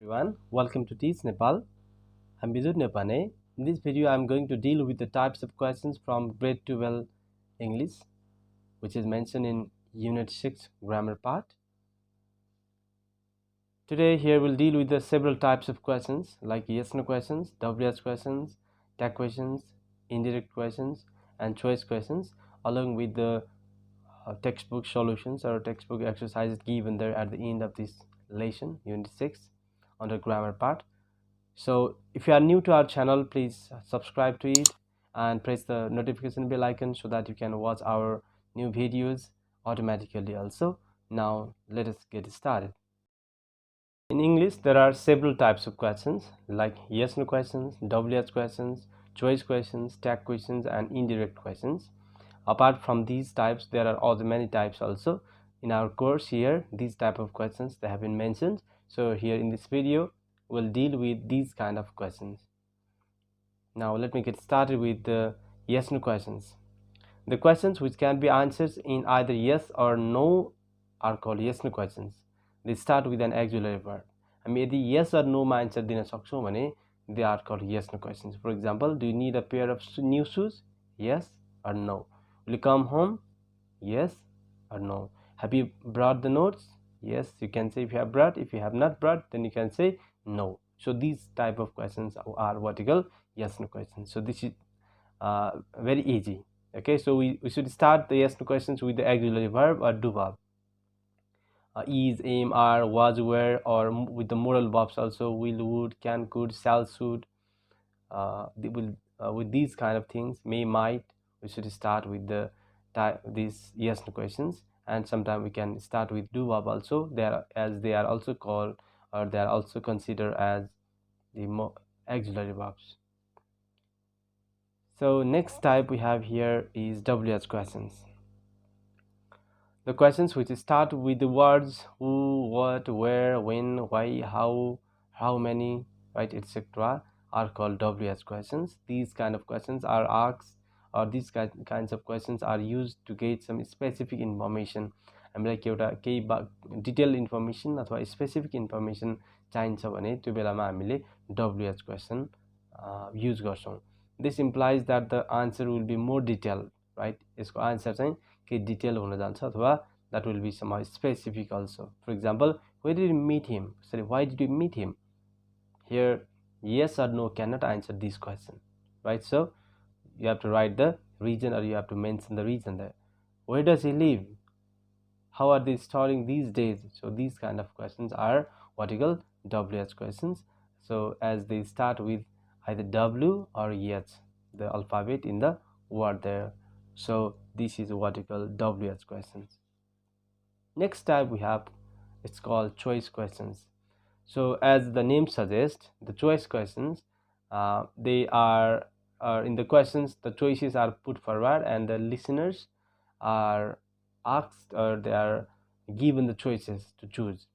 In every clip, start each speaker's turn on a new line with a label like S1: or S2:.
S1: Everyone, welcome to Teach Nepal. I'm Bizut Nepane. In this video, I'm going to deal with the types of questions from grade 12 English, which is mentioned in Unit 6 grammar part. Today, here we'll deal with the several types of questions like yes/no questions, WH questions, tag questions, indirect questions, and choice questions, along with the textbook solutions or textbook exercises given there at the end of this lesson, Unit 6, under grammar part. So if you are new to our channel, please subscribe to it and press the notification bell icon so that you can watch our new videos automatically also. Now let us get started. In English, there are several types of questions like yes/no questions, WH questions, choice questions, tag questions, and indirect questions. Apart from these types, there are other many types also. In our course here, these type of questions they have been mentioned. So here in this video, we'll deal with these kind of questions. Now let me get started with the yes/no questions. The questions which can be answered in either yes or no are called yes/no questions. They start with an auxiliary verb. हामी यदि yes or no मा answer दिन सक्छौं भने they are called yes/no questions. For example, do you need a pair of new shoes? Yes or no. Will you come home? Yes or no. Have you brought the notes? Yes, you can say if you have brought. If you have not brought, then you can say no. So these type of questions are what you call yes/no questions. So this is very easy. Okay, so we should start the yes/no questions with the auxiliary verb or do verb. Is, am, are, was, were, or with the modal verbs also will, would, can, could, shall, should. With these kind of things, may, might, we should start with the these yes/no questions, and sometimes we can start with do verb also. They are also called, or they are also considered as the auxiliary verbs. So next type we have here is WH questions. The questions which start with the words who, what, where, when, why, how many, right, etc. are called WH questions. These kind of questions are asked, or these kinds of questions are used to get some specific information. हामीलाई एउटा केही detail information अथवा specific information चाहिन्छ भने त्यो बेलामा हामीले WH question use गर्छौं. This implies that the answer will be more detailed, right? यसको आन्सर चाहिँ केही डिटेल हुन जान्छ अथवा that will be somehow specific also. For example, where did you meet him? Sorry, why did you meet him? Here, yes or no cannot answer this question, right? So you have to write the reason, or you have to mention the reason there. Where does he live? How are they studying these days? So these kind of questions are what you call WH questions. So as they start with either W or H, the alphabet in the word there. So this is what you call WH questions. Next type we have, it's called choice questions. So as the name suggests, the choice questions, they are in the questions, the choices are put forward and the listeners are asked, or they are given the choices to choose.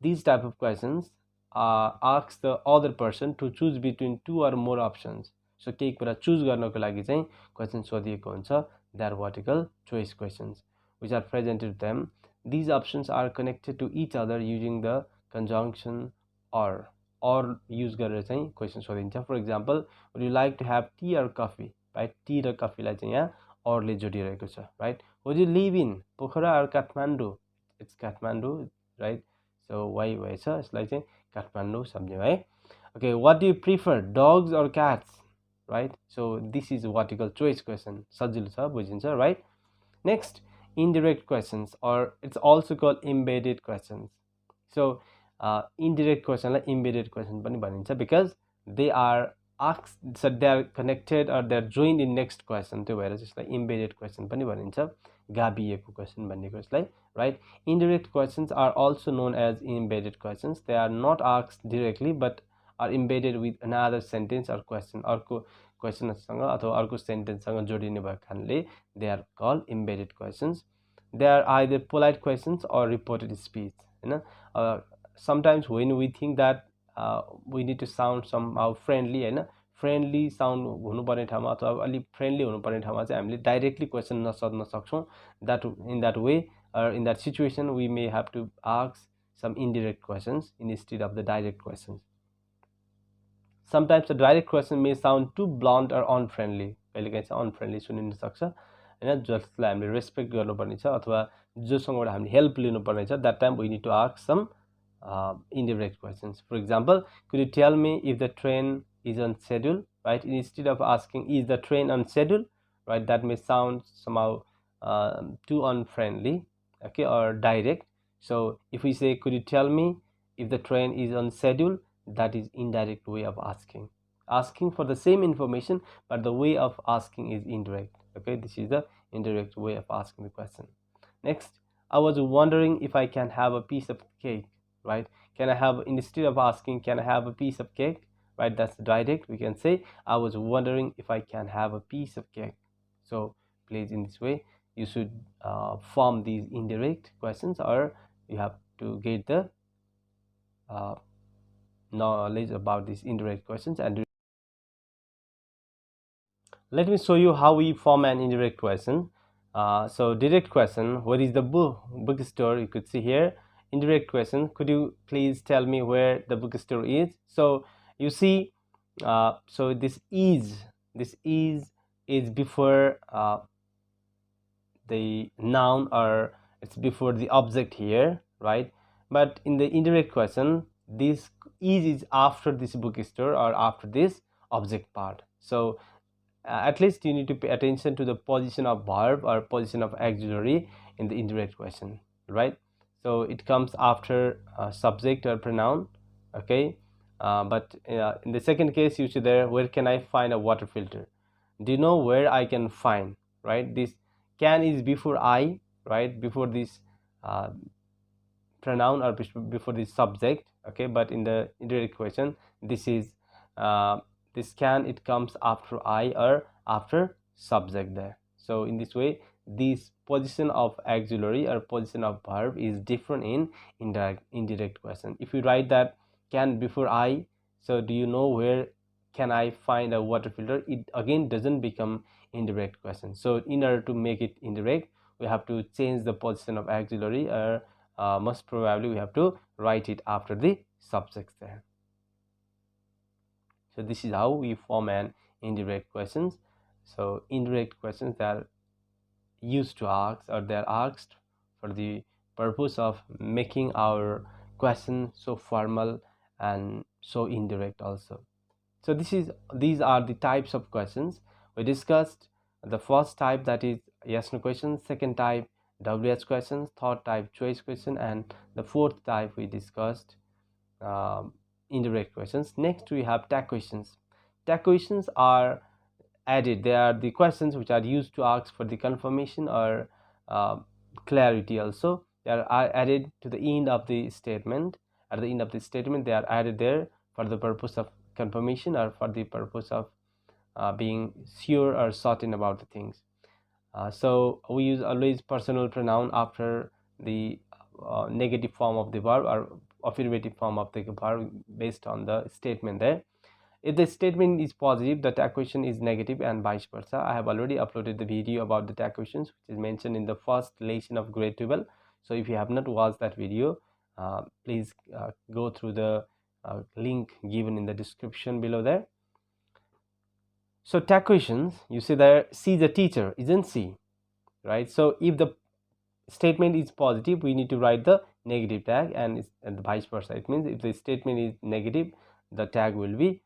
S1: These type of questions ask the other person to choose between two or more options. So केही कुरा choose गर्नको लागि चाहिँ question सोधिएको हुन्छ. They are what you call choice questions, which are presented to them. These options are connected to each other using the conjunction or use गरेर चाहिँ question सोधिन्छ. For example, would you like to have tea or coffee? Right? Tea र coffee लाई चाहिँ यहाँ or ले जोडिरहेको छ. Right? Would you live in Pokhara or Kathmandu? It's Kathmandu, right? So why भएछ यसलाई चाहिँ काठमाडौँ सम्झ्यौ है. Okay, what do you prefer, dogs or cats? Right? So this is what you call choice question. सजिलो छ, बुझिन्छ, right? Next, indirect questions, or it's also called embedded questions. So indirect question like embedded question पनि भनिन्छ because they are asked, so they are connected or they are joined in next question. त्यो भएर यसलाई embedded question पनि भनिन्छ, गाभिएको question भन्नेको यसलाई, right? Indirect questions are also known as embedded questions. They are not asked directly but are embedded with another sentence or question. अर्को question सँग अथवा अर्को sentence सँग जोडिने भएको कारणले they are called embedded questions. They are either polite questions or reported speech. Sometimes when we think that we need to sound somehow friendly, friendly sound हुनुपर्ने ठाउँमा अथवा अलि friendly हुनुपर्ने ठाउँमा चाहिँ हामीले directly question नसोध्न सक्छौं. That in that way, or in that situation, we may have to ask some indirect questions instead of the direct questions. Sometimes the direct question may sound too blunt or unfriendly. कहिले काहीँ चाहिँ अनफ्रेन्डली सुनिन सक्छ हैन, जसलाई हामीले respect गर्नुपर्ने छ अथवा जोसँगबाट हामीले हेल्प लिनुपर्ने छ. That time we need to ask some indirect questions. For example, could you tell me if the train is on schedule, right? Instead of asking is the train on schedule, right, that may sound somehow too unfriendly, okay, or direct. So if we say could you tell me if the train is on schedule, that is indirect way of asking for the same information, but the way of asking is indirect. Okay, this is the indirect way of asking the question. Next, I was wondering if I can have a piece of cake, right? Can I have, instead of asking can I have a piece of cake, right, that's direct, we can say I was wondering if I can have a piece of cake. So please, in this way you should form these indirect questions, or you have to get the knowledge about these indirect questions. And let me show you how we form an indirect question. So direct question, where is the bookstore? You could see here. Indirect question, could you please tell me where the bookstore is? So you see, so this is before the noun, or it's before the object here, right? But in the indirect question, this is after this bookstore or after this object part. So at least you need to pay attention to the position of verb or position of auxiliary in the indirect question, right? So it comes after subject or pronoun, okay. But in the second case, you see there, where can I find a water filter? Do you know where I can find, right? This can is before I, right, before this pronoun or before this subject, okay. But in the indirect question, this is this can, it comes after I or after subject there. So in this way, this position of auxiliary or position of verb is different in indirect question. If you write that can before I, so do you know where can I find a water filter, it again doesn't become indirect question. So in order to make it indirect, we have to change the position of auxiliary, or most probably we have to write it after the subject there. So this is how we form an indirect questions. So indirect questions, they are used to ask, or they are asked for the purpose of making our question so formal and so indirect also. So these are the types of questions we discussed. The first type, that is yes no questions. Second type, WH questions. Third type, choice question. And the fourth type we discussed, indirect questions. Next we have tag questions. Tag questions are added. They are the questions which are used to ask for the confirmation or clarity also. They are added to the end of the statement. At the end of the statement, they are added there for the purpose of confirmation, or for the purpose of being sure or certain about the things. So we use always personal pronoun after the negative form of the verb or affirmative form of the verb based on the statement there. If the statement is positive, the tag question is negative, and vice versa. I have already uploaded the video about the tag questions, which is mentioned in the first lesson of grade 12. So if you have not watched that video, please go through the link given in the description below there. So tag questions, you see there, she's a teacher, isn't she, right? So if the statement is positive, we need to write the negative tag, and vice versa. It means if the statement is negative, the tag will be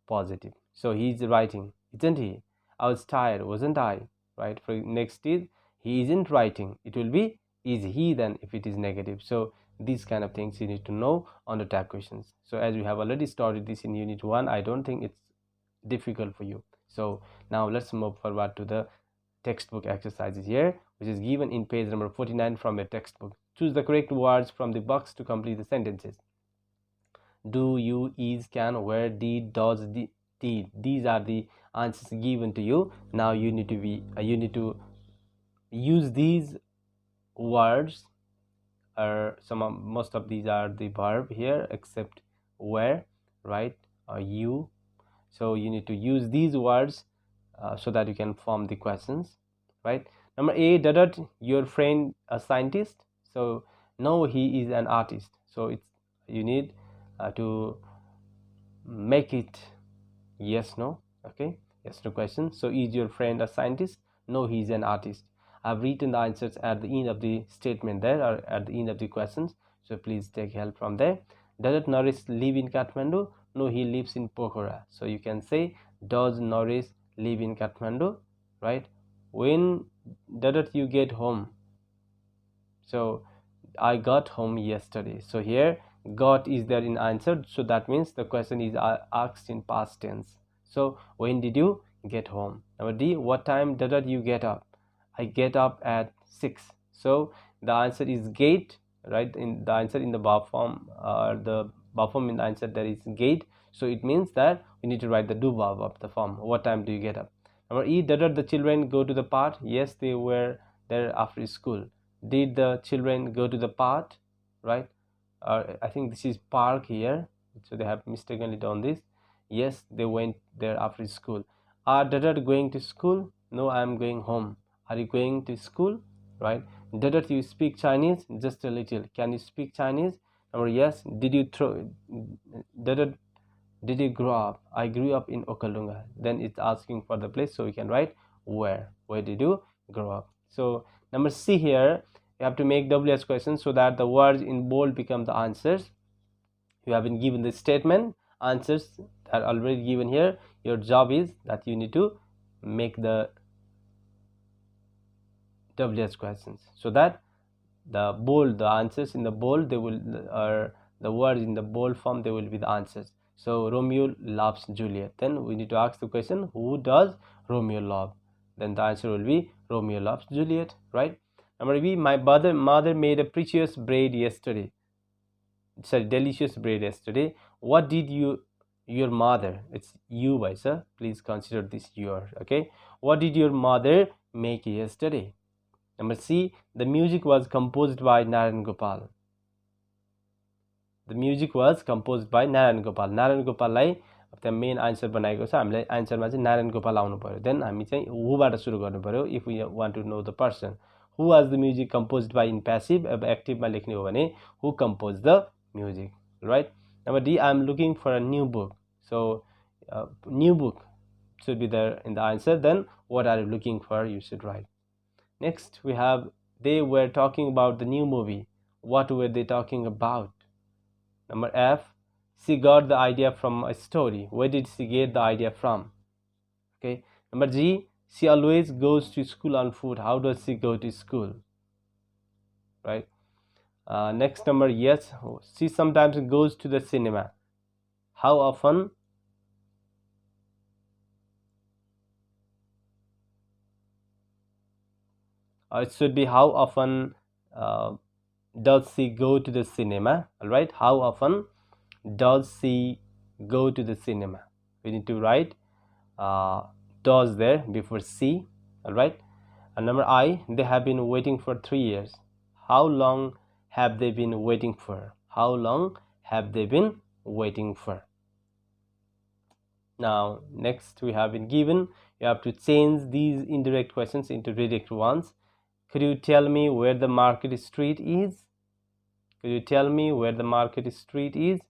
S1: positive. So he's writing, isn't he? I was tired, wasn't I? Right? For next is he isn't writing. It will be is he then if it is negative. So these kind of things you need to know on the tag questions. So as we have already started this in unit 1, I don't think it's difficult for you. So now let's move forward to the textbook exercises here, which is given in page number 49 from your textbook. Choose the correct words from the box to complete the sentences. Do, you, is, can, where, did, does, did. These are the answers given to you. Now you need to use these words, or most of these are the verb here except where, right, or you. So you need to use these words so that you can form the questions, right? Number A, did your friend a scientist? So no, he is an artist. So it's you need to make it yes no. Okay, yes no question. So is your friend a scientist? No, he's an artist. I've written the answers at the end of the statement there, or at the end of the questions, so please take help from there. Does Naresh live in Kathmandu? No, he lives in Pokhara. So you can say, does Naresh live in Kathmandu, right? When did you get home? So I got home yesterday. So here got is there in answer, so that means the question is asked in past tense. So when did you get home? Number D, what time did you get up? I get up at 6. So the answer is gate, right? In the answer in the verb form, the verb form in the answer there is gate. So it means that we need to write the do verb of the form. What time do you get up? Number E, did the children go to the park? Yes, they were there after school. Did the children go to the park, right? I think this is park here, so they have mistakenly done this. Yes, they went there after school. Are dad going to school? No, I am going home. Are you going to school, right? Dad, you speak Chinese? Just a little. Can you speak Chinese? Or yes. Did you throw dad, did you grow up? I grew up in Okalunga. Then it's asking for the place, so we can write where did you grow up? So number C here, you have to make WH questions so that the words in bold become the answers. You have been given the statement, answers are already given here. Your job is that you need to make the WH questions so that the answers in the bold, they will, or the words in the bold form, they will be the answers. So Romeo loves Juliet. Then we need to ask the question, who does Romeo love? Then the answer will be Romeo loves Juliet, right? Number B, my mother made a precious bread yesterday. Sorry, delicious bread yesterday. What did your mother, it's you by sir, please consider this your, okay? What did your mother make yesterday? Number C, the music was composed by Narayan Gopal. The music was composed by Narayan Gopal. Narayan Gopalलाई त्यहाँ main answer बनाएको छ, हामीलाई आन्सरमा चाहिँ नारायण गोपाल आउनु पर्यो. Then हामी चाहिँ हुबाट सुरु गर्नु पर्यो if we want to know the person. Who was the music composed by in passive. अब एक्टिभमा लेख्ने हो भने who compose the music, right? Number D, I am looking for a new book. So new book should be there in the answer. Then what are you looking for, you should write. Next we have, they were talking about the new movie. What were they talking about? Number F, she got the idea from a story. Where did she get the idea from? Okay. Number G, she always goes to school on foot. How does she go to school? Right. Next number, yes, she sometimes goes to the cinema. How often? It should be how often does she go to the cinema? All right. How often does she go to the cinema? We need to write does there before C. All right. And number I, they have been waiting for 3 years. How long have they been waiting for? How long have they been waiting for? Now next we have been given, you have to change these indirect questions into direct ones. Could you tell me where the market street is? Could you tell me where the market street is?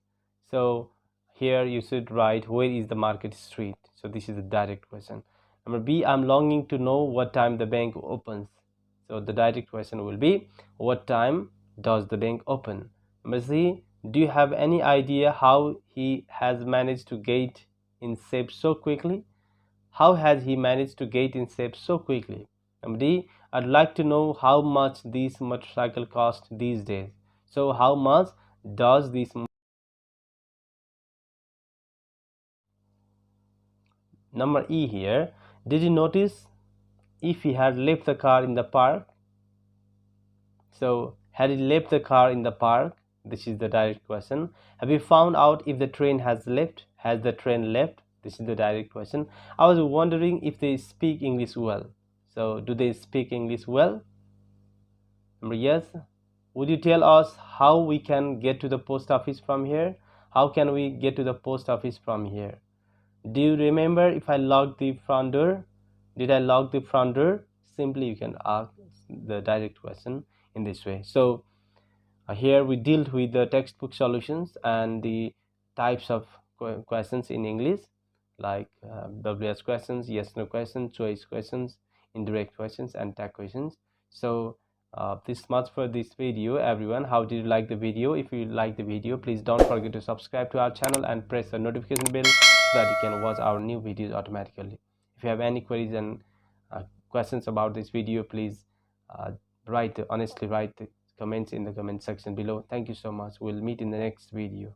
S1: So here you should write where is the market street. So this is a direct question. Number B, I'm longing to know what time the bank opens. So the direct question will be what time does the bank open? Number C, do you have any idea how he has managed to get in shape so quickly? How has he managed to get in shape so quickly? Number D, I'd like to know how much this motorcycle cost these days. So how much does this? Number E here, did you notice if he had left the car in the park? So had he left the car in the park? This is the direct question. Have you found out if the train has left? Has the train left? This is the direct question. I was wondering if they speak English well. So do they speak English well? Number yes. Would you tell us how we can get to the post office from here? How can we get to the post office from here? Do you remember if I locked the front door? Did I lock the front door? Simply you can ask the direct question in this way. So Here we dealt with the textbook solutions and the types of questions in English, like WS questions, yes no questions, choice questions, indirect questions, and tag questions. So this much for this video, everyone. How did you like the video? If you like the video, please don't forget to subscribe to our channel and press the notification bell so that you can watch our new videos automatically. If you have any queries and questions about this video, please uh, write, honestly write comments in the comment section below. Thank you so much. We'll meet in the next video.